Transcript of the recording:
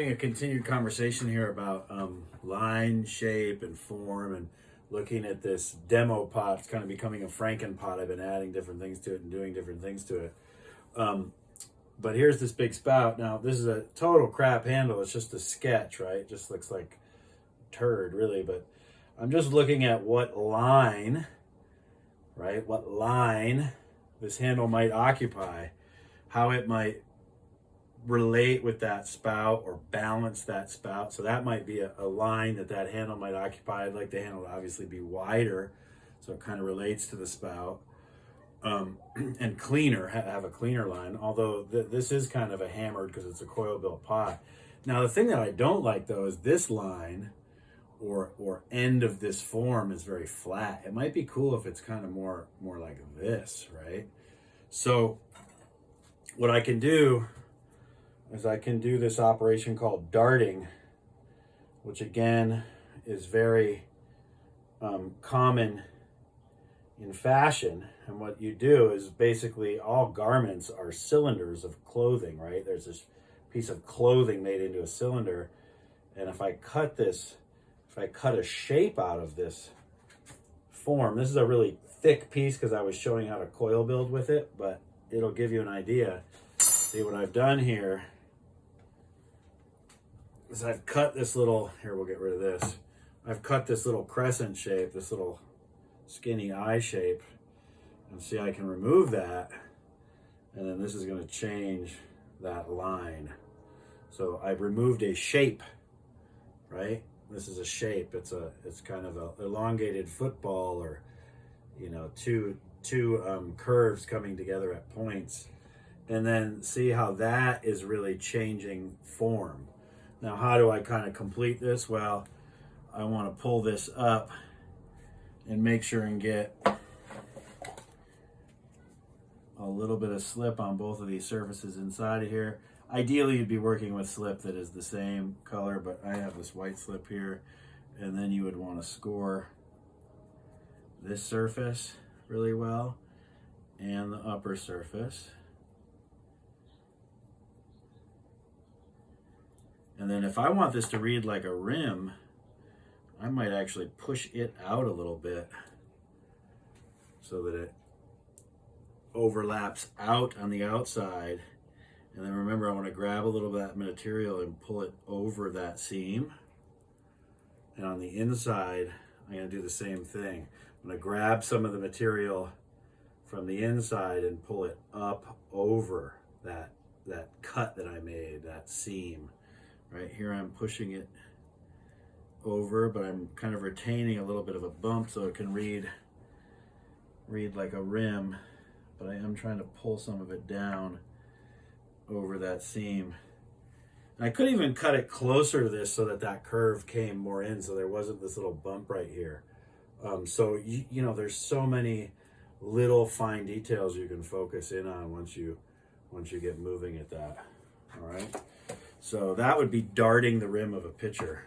A continued conversation here about line, shape, and form, and looking at this demo pot. It's kind of becoming a Franken pot. I've been adding different things to it and doing different things to it. But here's this big spout. Now, this is a total crap handle. It's just a sketch, right? It just looks like turd, really. But I'm just looking at what line, right? What line this handle might occupy, how it might relate with that spout or balance that spout. So that might be a line that handle might occupy. I'd like the handle to obviously be wider, so it kind of relates to the spout, and cleaner, have a cleaner line, although this is kind of a hammered because it's a coil built pot. Now the thing that I don't like though is this line or end of this form is very flat. It might be cool if it's kind of more like this, right? So what I can do is I can do this operation called darting, which again is very common in fashion. And what you do is basically all garments are cylinders of clothing, right? There's this piece of clothing made into a cylinder. And if I cut a shape out of this form, this is a really thick piece because I was showing how to coil build with it, but it'll give you an idea. See what I've done here is I've cut this little, here we'll get rid of this. I've cut this little crescent shape, this little skinny eye shape. And see, I can remove that. And then this is gonna change that line. So I've removed a shape, right? This is a shape. It's kind of a elongated football, or, you know, two curves coming together at points. And then see how that is really changing form. Now, how do I kind of complete this? Well, I want to pull this up and make sure and get a little bit of slip on both of these surfaces inside of here. Ideally, you'd be working with slip that is the same color, but I have this white slip here. And then you would want to score this surface really well and the upper surface. And then if I want this to read like a rim, I might actually push it out a little bit so that it overlaps out on the outside. And then remember, I want to grab a little bit of that material and pull it over that seam. And on the inside, I'm going to do the same thing. I'm going to grab some of the material from the inside and pull it up over that cut that I made, that seam. Right here, I'm pushing it over, but I'm kind of retaining a little bit of a bump so it can read like a rim, but I am trying to pull some of it down over that seam. And I could even cut it closer to this so that curve came more in, so there wasn't this little bump right here. So you know, there's so many little fine details you can focus in on once you get moving at that. All right. So that would be darting the rim of a pitcher.